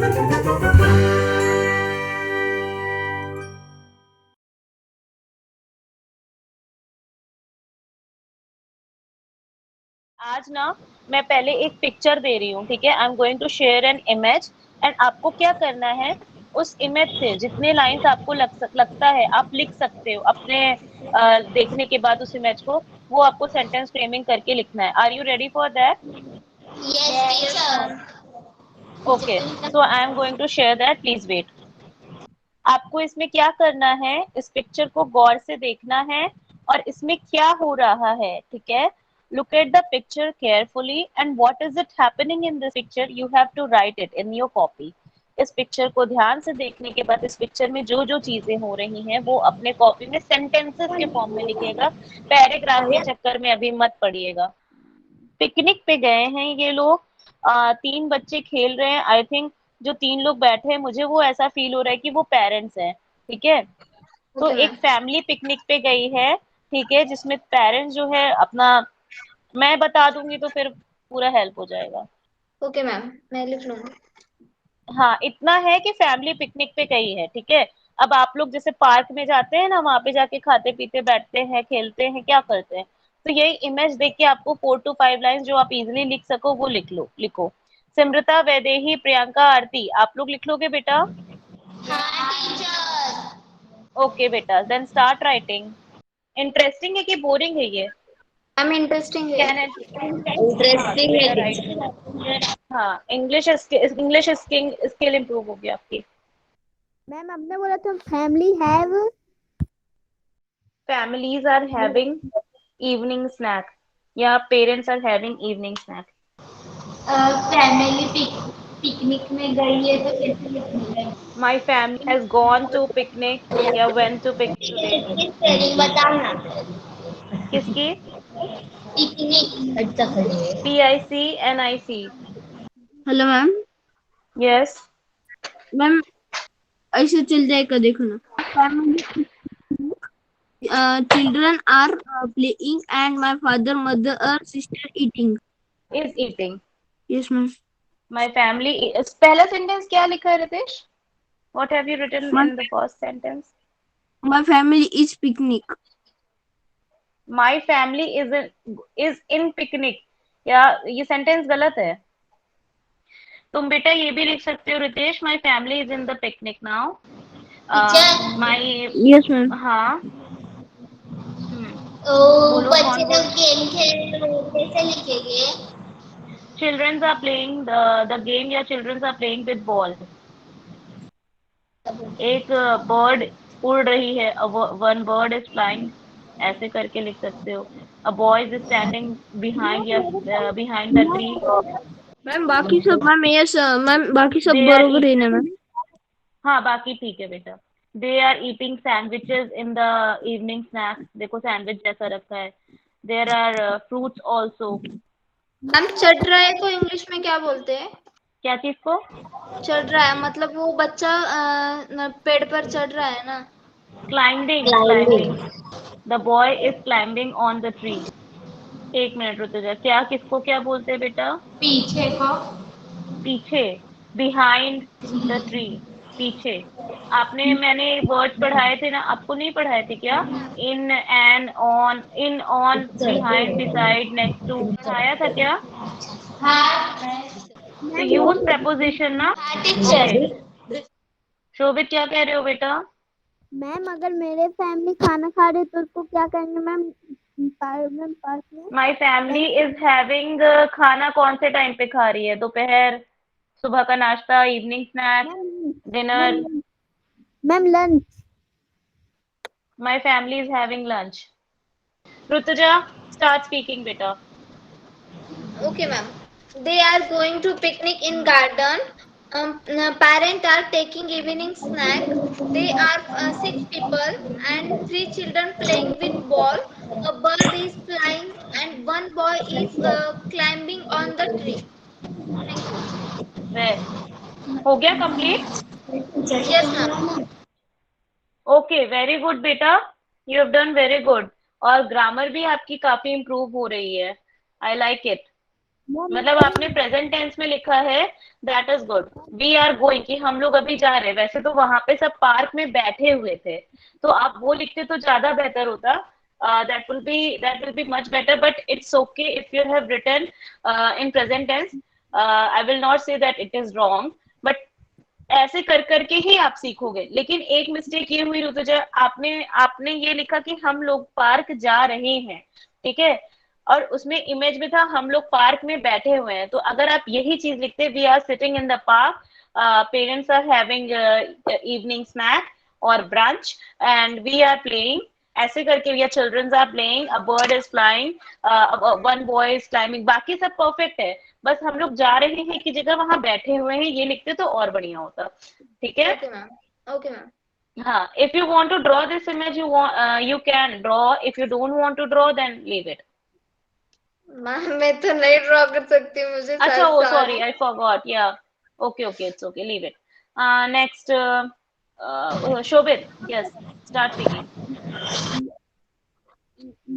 आज ना मैं पहले एक पिक्चर दे रही हूँ, ठीक है? I am going to share an image and आपको क्या करना है, उस इमेज से जितने लाइंस आपको लगता है आप लिख सकते हो अपने देखने के बाद उस इमेज को, वो आपको सेंटेंस फ्रेमिंग करके लिखना है। Are you ready for that? Yes, Yes, teacher. ma'am. Okay, so I am going to share that, please wait. आपको इसमें क्या करना है, इस पिक्चर को गौर से देखना है और इसमें क्या हो रहा है, ठीक है? Look at the picture carefully and what is it happening in this picture, you have to write it in your copy. इस पिक्चर को ध्यान से देखने के बाद इस पिक्चर में जो जो चीजें हो रही हैं वो अपने कॉपी में सेंटेंसेस के फॉर्म में लिखेगा। पैराग्राफ के चक्कर में अभी मत पड़िएगा। पिकनिक पे गए हैं ये लोग, 3 बच्चे खेल रहे हैं। आई थिंक जो 3 लोग बैठे हैं मुझे वो ऐसा फील हो रहा है कि वो पेरेंट्स हैं, ठीक है? तो Okay, एक ma'am. फैमिली पिकनिक पे गई है, ठीक है? जिसमें पेरेंट्स जो है अपना, मैं बता दूंगी तो फिर पूरा हेल्प हो जाएगा। Okay, ma'am. मैं लिख लूंगा. हाँ, इतना है कि फैमिली पिकनिक पे गई है, ठीक है? अब आप लोग जैसे पार्क में जाते हैं ना, वहां पे जाके खाते पीते बैठते हैं, खेलते हैं, क्या करते हैं? तो यही इमेज देख के आपको 4 to 5 लाइन जो आप इजिली लिख सको वो लिखो। सिमृता, वैदेही, प्रियंका, आरती, आप लोग लिख लोगे बेटा? हाँ टीचर. ओके बेटा, देन स्टार्ट राइटिंग। इंटरेस्टिंग है कि बोरिंग है ये? मैम इंटरेस्टिंग है. कैन एंड हाँ तो Interesting है बेटा राइट। teacher. हाँ, इंग्लिश स्किल इम्प्रूव होगी आपकी। मैम आपने बोला था family have Families are having evening snack या parents are having evening snack. Family picnic में गई है तो कैसे लिखने लगी? My family has gone to picnic या went to picnic today. Spelling बताना. किसकी? पिकनिक. अच्छा खड़े. PICNIC। Hello ma'am. Yes. Ma'am ऐसे चल जाएगा देखो ना। Family children are playing and my father mother or sister eating. Is eating. Yes ma'am. My family, पहला सेंटेंस क्या लिखा है Ritesh? What have you written my, in the first sentence? my family is picnic. My family is in picnic, या ये sentence गलत है? तुम बेटा ये भी लिख सकते हो Ritesh, my family is in the picnic now. Teacher. My, Yes ma'am. हाँ, तो बोलो बच्चे कौन लोग बोल। गेम खेल रहे हैं, कैसे लिखेंगे? Childrens are playing the game या childrens are playing with ball. एक बर्ड उड़ रही है, वन बर्ड इज फ्लाइंग, ऐसे करके लिख सकते हो। A boy is standing behind या बिहाइंड द ट्री। मैम बाकी सब मैम यस मैम बाकी सब दे आर बरोबर है ईट, ना मैम? हाँ बाकी ठीक है बेटा। They are eating sandwiches in the evening snacks, देखो सैंडविच जैसा रखा है। There are fruits also. Ma'am चढ़ रहा है को इंग्लिश में क्या बोलते हैं? क्या चीज को? चढ़ रहा है मतलब वो बच्चा पेड़ पर चढ़ रहा है ना. Climbing, climbing. Climbing. The boy is climbing on the tree. एक मिनट रुक जा, क्या किसको क्या बोलते हैं बेटा? पीछे को. पीछे, बिहाइंड द ट्री, पीछे। आपने, मैंने वर्ड्स पढ़ाए थे ना, आपको नहीं पढ़ाए थे क्या? In, an, on, in, on, behind, beside, next to, पढ़ाया था क्या? हाँ. तो यूज प्रपोजिशन ना। हाँ ओके, टीचर. शोभित क्या कह रहे हो बेटा? मैम अगर मेरे फैमिली खाना खा रहे तो उसको क्या करेंगे मैम? मैम पास में माई फैमिली इज हैविंग, खाना कौन से टाइम पे खा रही है? दोपहर, सुबह का नाश्ता, evening snack, ma'am dinner. Ma'am ma'am lunch. My family is having lunch. Rutuja, start speaking बेटा। Okay, ma'am. They are going to picnic in garden. Parents are taking evening snack. They are 6 people and 3 children playing with ball. A bird is flying and one boy is climbing on the tree. Thank you. वे, हो गया complete? Yes, ma'am. Okay, very good बेटा, you have done very good. और grammar भी आपकी काफी improve हो रही है। I like it. मतलब आपने प्रेजेंट टेंस में लिखा है, that is good. We are going, कि हम लोग अभी जा रहे हैं। वैसे तो वहां पे सब पार्क में बैठे हुए थे, तो आप वो लिखते तो ज्यादा बेहतर होता। That will be much better, but it's okay if you have written in present tense. I will not say that it is wrong, but ऐसे कर करके ही आप सीखोगे। लेकिन एक मिस्टेक ये हुई ऋतुजा, आपने आपने ये लिखा कि हम लोग पार्क जा रहे हैं, ठीक है, और उसमें इमेज में था हम लोग पार्क में बैठे हुए हैं। तो अगर आप यही चीज लिखते, we are sitting in the park, parents are having evening snack और brunch and we are playing, ऐसे करके, या childrens are playing, a bird is flying, one boy is climbing, बाकी सब परफेक्ट है। बस हम लोग जा रहे हैं की जगह वहां बैठे हुए हैं ये लिखते तो और बढ़िया होता। ठीक है। Okay ma'am, okay ma'am. हाँ, if you want to draw this image, you can draw, if you don't want to draw then leave it. Ma'am मैं तो नहीं ड्रॉ कर सकती, मुझे अच्छा, oh sorry, सारी। I forgot. Yeah. Okay, okay, it's okay. Leave it. Next, Shobit. Yes, start speaking.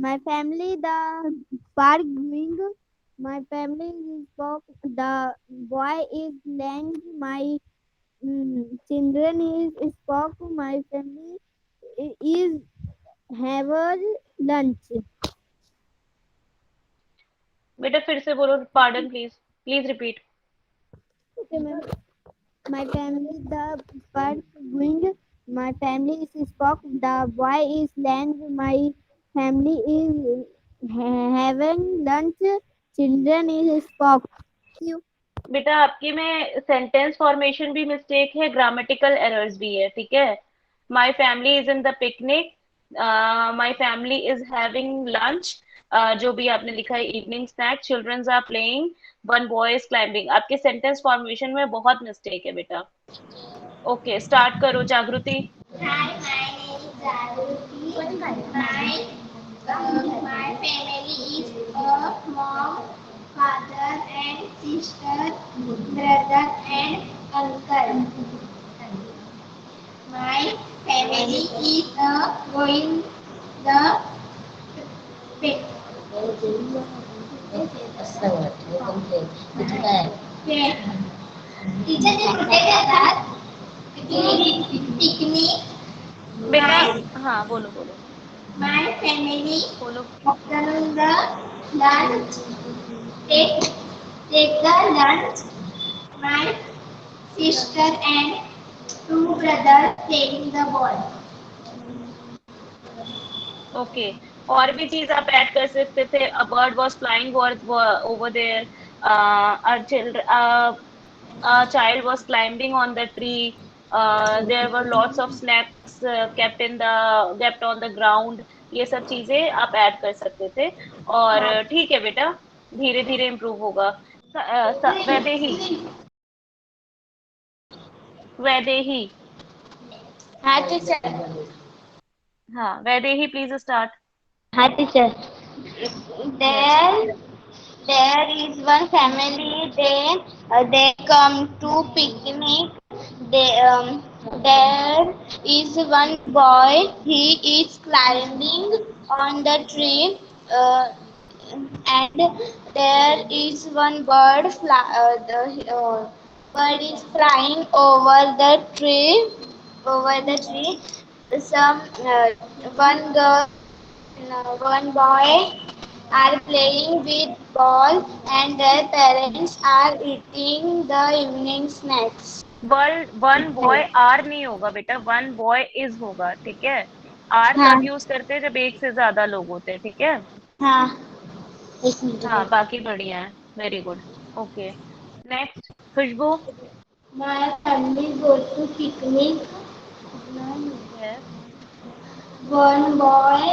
My family, the park going. My family is walk. The boy is playing. My children is spoke. My family is have a lunch. बेटा फिर से बोलो, pardon please. Please repeat. Okay, ma'am. My family the park going. My family is spoke. The boy is land. My family is having lunch. Children is spoke. You. बेटा आपके में sentence formation भी mistake है, grammatical errors भी है, ठीक है। My family is in the picnic, my family is having lunch, जो भी आपने लिखा है evening snack, childrens are playing, one boy is climbing, आपके सेंटेंस फॉर्मेशन में बहुत मिस्टेक है बेटा। ओके, स्टार्ट करो जागृति। Hi, my name is Jaruti. My family is a mom, father and sister, brother and uncle. My family is going the pet. Pet. Teacher ने बताया था picnic. बेटा हाँ, बोलो बोलो My family बोलो। after the lunch take the lunch. My sister and two brothers playing the ball. ओके, और भी चीज आप ऐड कर सकते थे। A bird was flying over there, a child was climbing on the tree, there were lots of snacks kept on the ground, ये सब चीजें आप ऐड कर सकते थे। और ठीक है बेटा, धीरे धीरे इम्प्रूव होगा। वैदेही, वैदेही। हाँ टीचर। हाँ वैदेही, प्लीज स्टार्ट। हाँ teacher. There there is one family. They come to picnic. There is one boy. He is climbing on the tree. And there is one bird. The bird is flying over the tree. Over the tree. Some one girl and one boy are playing with ball and their parents are eating the evening snacks. One boy are नहीं होगा बेटा, one boy is होगा, ठीक है। Are हाँ तब use करते हैं जब एक से ज्यादा लोग होते हैं, ठीक है। हाँ एक हाँ, मिनट। बाकी बढ़िया है, very good. Okay, next Khushboo. My family goes to picnic. Yes. One boy,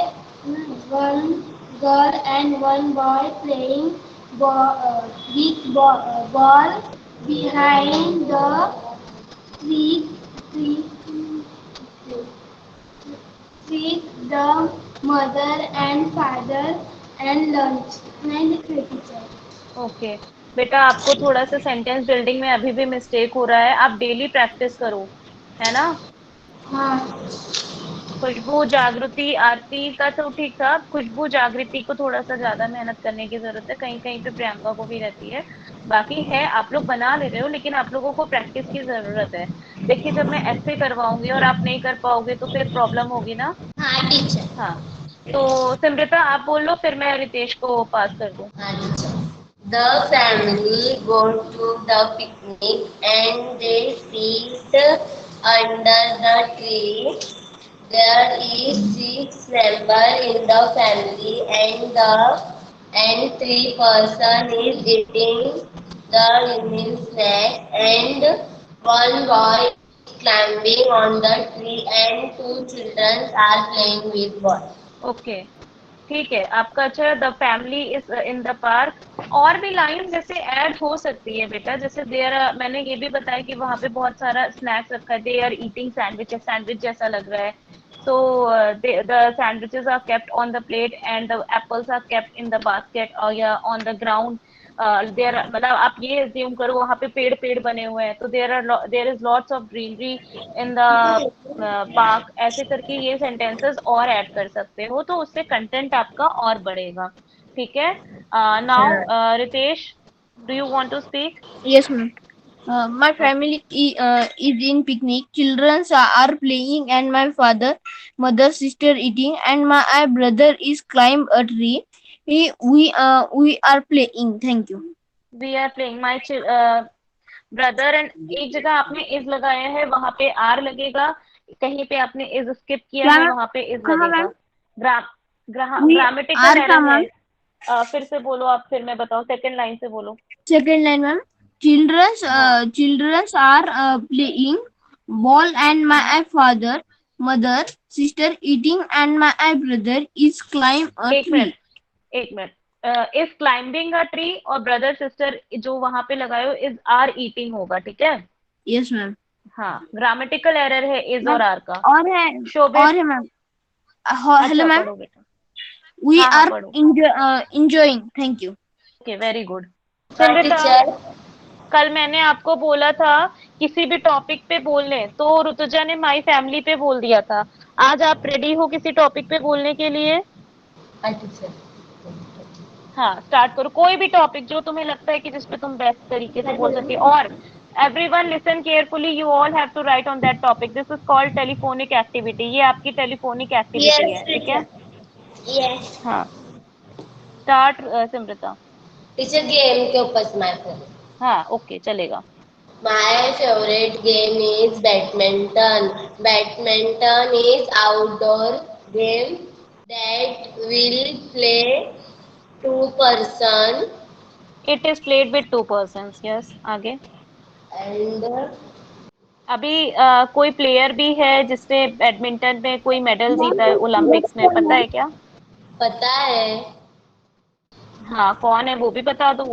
one girl and one boy playing ball behind the tree. tree Feed the mother and father and lunch. नहीं लिख रही teacher. Okay बेटा, आपको थोड़ा सा sentence building में अभी भी मिस्टेक हो रहा है, आप डेली प्रैक्टिस करो, है ना। हाँ खुशबू, जागृति, आरती का तो ठीक था। खुशबू, जागृति को थोड़ा सा ज्यादा मेहनत करने की जरूरत है, कहीं कहीं पे प्रियंका को भी रहती है। बाकी है, आप लोग बना ले रहे हो, लेकिन आप लोगों को प्रैक्टिस की जरूरत है। देखिए, जब मैं ऐसे करवाऊंगी और आप नहीं कर पाओगे तो फिर प्रॉब्लम होगी ना। हाँ टीचर। हाँ, तो सिमरता आप बोल लो, फिर मैं रितेश को पास कर दूं। हाँ teacher. The family go to the picnic and they sit under the tree. There is 6 members in the family and 3 person is eating the evening snack and one boy is climbing on the tree and 2 children are playing with ball. Okay, ठीक है आपका। अच्छा, the family is in the park. और भी line जैसे add हो सकती है बेटा, जैसे देयर, मैंने ये भी बताया कि वहां पे बहुत सारा स्नैक्स रखा है। They are eating sandwich, sandwich जैसा लग रहा है। So the sandwiches are kept on the plate and the apples are kept in the basket और या ऑन द ग्राउंड। देयर, मतलब आप ये अज्यूम करो वहां पे पेड़ पेड़ बने हुए हैं, तो there is lots of greenery in the park. ऐसे करके ये सेंटेंसेस और ऐड कर सकते हो, तो उससे कंटेंट आपका और बढ़ेगा। ठीक है। Now Ritesh, do you want to speak? Yes, ma'am. My family is in picnic. Children are playing, and my father, mother, sister eating, and my brother is climb a tree. We are playing. Thank you. We are playing my brother and, एक जगह आपने is लगाया है, वहां पे are लगेगा। कहीं पे आपने इज स्किप किया क्या है, मैम? वहां पे इज कहाँ लगेगा। मैम? We ग्रामेटिकल are का एरर है। मैम? फिर से बोलो आप, फिर मैं बताऊं, सेकंड लाइन से बोलो। Second line, ma'am. Children's हाँ, children's are playing ball, and my father, mother, sister eating, and my brother is climb a एक tree. मिनट, एक minute. Is climbing a tree और ब्रदर सिस्टर जो वहां पे लगाए हो इज आर ईटिंग होगा, ठीक है। Yes, ma'am. हाँ, ग्रामेटिकल एरर है इज और मैम आर का। और है शोभित, मैम। हेलो अच्छा मैम। पढ़ो बेटा। We हाँ हाँ are पढ़ो। enjoying. Thank you. Okay, very good. हाँ सिमरता, टीचर। कल मैंने आपको बोला था किसी भी टॉपिक पे बोलने, तो ऋतुजा ने माई फैमिली पे बोल दिया था। आज आप रेडी हो किसी टॉपिक पे बोलने के लिए? हाँ टीचर। हाँ, स्टार्ट करो। कोई भी टॉपिक जो तुम्हें लगता है कि जिसपे तुम बेस्ट तरीके से बोल सकते हो। और everyone listen carefully, you all have to write on that topic. This is called telephonic activity. ये आपकी टेलीफोनिक एक्टिविटी Yes, है, ठीक है। teacher. Yes. हाँ, स्टार्ट सिमरता। टीचर गेम के ऊपर स्माइल करो। हाँ, ओके, चलेगा। My favorite game is badminton. Badminton is outdoor game that will play 2 person it is played with 2 persons, yes. आगे and अभी कोई प्लेयर भी है जिसने बैडमिंटन में कोई मेडल जीता है ओलंपिक्स में, पता है क्या? पता है हाँ, कौन है वो भी बता दो।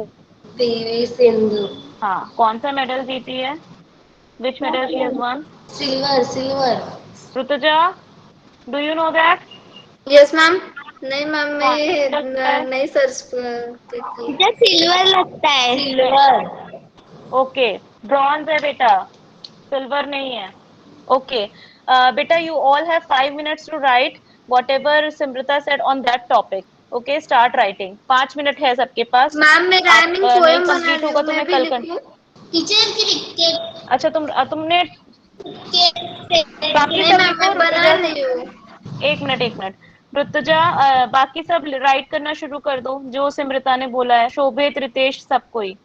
पीवी सिंधु। हाँ, कौन सा मेडल जीती है? विच medal she has one? Silver silver. Rutuja, do you know that? Yes ma'am. नहीं मैम, मैं कौन ये लगता है? नहीं सर्च की। मुझे सिल्वर लगता है। सिल्वर। ओके, ब्रॉन्ज है बेटा, सिल्वर नहीं है। ओके, बेटा you all have 5 minutes to write whatever Simrata said on that topic. Okay, start writing. 5 minute है सबके पास। मैम मैं आप राइमिंग नहीं पोएम बना कंप्लीट रही होगा हूँ, तो मैं मैं भी कल कर। लिखूं? टीचर क्रिकेट अच्छा, तुमने बाकी नहीं सब मैम, लिखो। मैं बना ऋतुजा, रही हूँ। एक मिनट एक मिनट। ऋतुजा, बाकी सब राइट करना शुरू कर दो जो सिमरता ने बोला है। शोभित, रितेश, सब कोई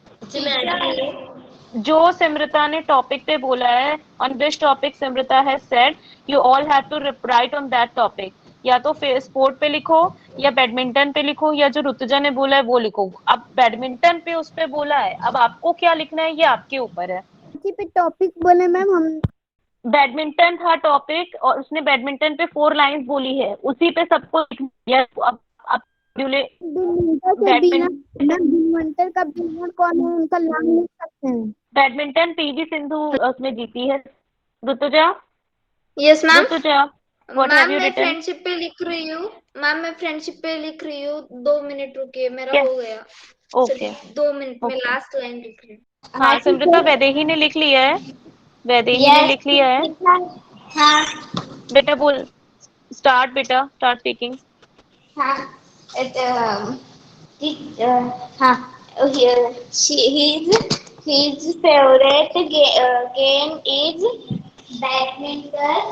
जो सिमरता ने टॉपिक पे बोला है, on this topic Simrata has said, you all have to write on that topic. या तो फिर स्पोर्ट पे लिखो या बैडमिंटन पे लिखो, या जो ऋतुजा ने बोला है वो लिखो। अब बैडमिंटन पे उस पे बोला है, अब आपको क्या लिखना है ये आपके ऊपर है। इसी पे टॉपिक बोले मैम हम। बैडमिंटन था टॉपिक और उसने बैडमिंटन पे 4 लाइंस बोली है, उसी पे सबको लिखना है। अब विनर के बिना बैडमिंटन मैम, विनर का विनर कौन है उनका नाम लिख सकते हैं। बैडमिंटन पीवी सिंधु उसमें जीती है। Rutuja, yes ma'am. Rutuja, what have ma'am you मैं रिटन? फ्रेंडशिप पे लिख रही हूँ। मैम मैं फ्रेंडशिप पे लिख रही हूँ। 2 मिनट रुकिए, मेरा क्या? हो गया। ओके, सिर्फ 2 मिनट में ओके। लास्ट लाइन लिख रही हूँ। हाँ, सिमरता वैदेही ने लिख लिया है। वैदेही ने लिख लिया है। हाँ बेटा बोल, स्टार्ट बेटा, स्टार्ट स्पीकिंग। हाँ, it, हाँ, his favorite game is badminton.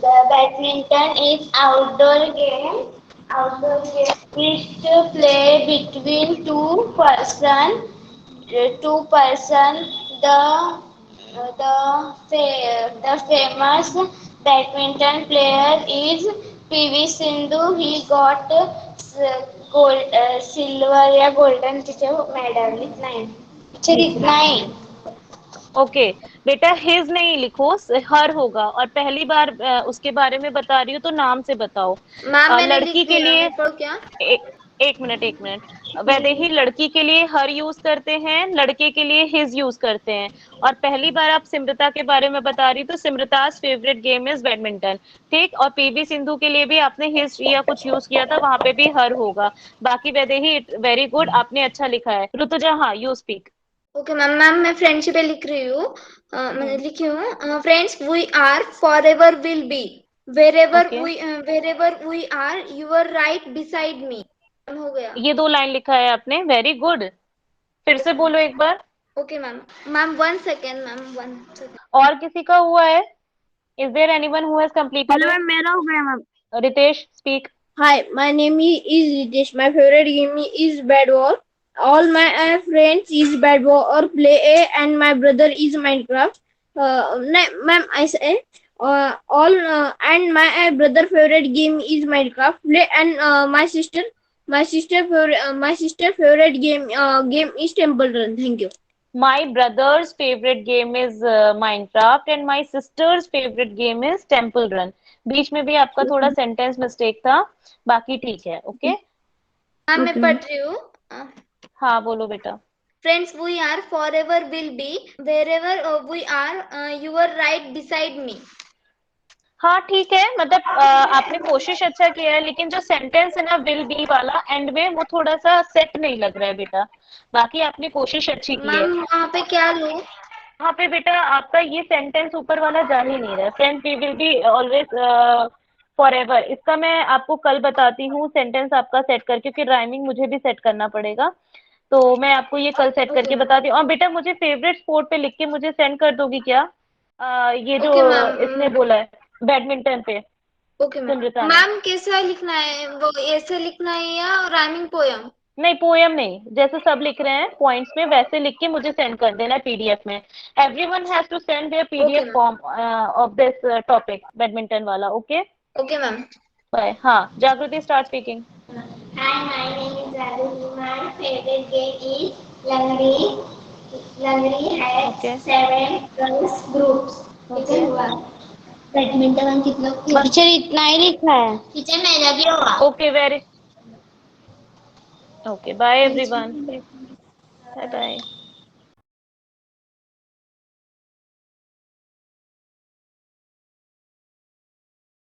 The badminton is outdoor game. Outdoor game is to play between two person. The famous badminton player is PV Sindhu. He got gold, silver या golden तिचे medal इतना है. चल इतना ही. Okay बेटा, his नहीं लिखो, हर होगा। और पहली बार उसके बारे में बता रही हूँ तो नाम से बताओ। मैम मैंने लिख लड़की के दिया, लिए मैं पढ़ूं क्या? एक मिनट, एक मिनट। वैदेही लड़की के लिए हर यूज करते हैं, लड़के के लिए हिज यूज करते हैं। और पहली बार आप सिमरता के बारे में बता रही, तो सिमरता's फेवरेट गेम इज बैडमिंटन। ठीक, और पीवी सिंधु के लिए भी आपने हिज या कुछ यूज किया था, वहां पे भी हर होगा। बाकी वैदेही वेरी गुड, आपने अच्छा लिखा है। ऋतुजा, हाँ यू स्पीक। ओके मैम, मैं फ्रेंडशिप पे लिख रही हूँ। मैंने लिखी हूँ, friends we are forever will be wherever we are you are right beside me. हो गया। ये 2 लाइन लिखा है आपने, वेरी गुड। फिर से बोलो एक बार। Okay ma'am. Ma'am 1 second, ma'am 1 second. और किसी का हुआ है? Is there anyone who has completed? Hello ma'am, मेरा हो गया ma'am. Ritesh speak. Hi, my name is Ritesh. My favorite game is bad ball. All my friends is bad ball or play and my brother is Minecraft. Ma'am, I say all and my brother favorite game is Minecraft. Play and my sister favorite game is Temple Run. Thank you. My brother's favorite game is Minecraft and my sister's favorite game is Temple Run. बीच में भी आपका थोड़ा sentence mistake था, बाकी ठीक है। Okay ma'am मैं पढ़ रही हूँ। हाँ बोलो बेटा। Friends we are forever will be wherever we are you are right beside me. हाँ ठीक है, मतलब आपने कोशिश अच्छा किया है, लेकिन जो सेंटेंस है ना विल बी वाला एंड में, वो थोड़ा सा सेट नहीं लग रहा है बेटा। बाकी आपने कोशिश अच्छी की है। मैम वहाँ पे क्या लूँ? वहाँ पे बेटा आपका ये सेंटेंस ऊपर वाला जा ही नहीं रहा है। Friends we will be always forever, इसका मैं आपको कल बताती हूँ सेंटेंस आपका सेट करके, क्योंकि राइमिंग मुझे भी सेट करना पड़ेगा। तो मैं आपको ये कल सेट करके बताती हूँ। और बेटा मुझे फेवरेट स्पोर्ट पे लिख के मुझे सेंड कर दोगी क्या? ये जो ओके मैम। इसने बोला है बैडमिंटन पे, ओके मैम। सिमरता ने। मैम कैसा लिखना है, वो ऐसे लिखना है या राइमिंग पोयम? नहीं पोयम नहीं, जैसे सब लिख रहे हैं पॉइंट्स में वैसे लिख के मुझे सेंड कर देना पीडीएफ में। Everyone has to send their okay PDF ma'am. Form of this topic badminton वाला। Okay okay ma'am. बाय। हाँ Jagriti start speaking. Hi, my name is Radhu. My favorite game is Langri. Langri has okay 7 groups. Okay badminton कितना? Teacher इतना ही लिखा है. Teacher मेरा भी होगा. Okay very okay bye everyone, bye bye.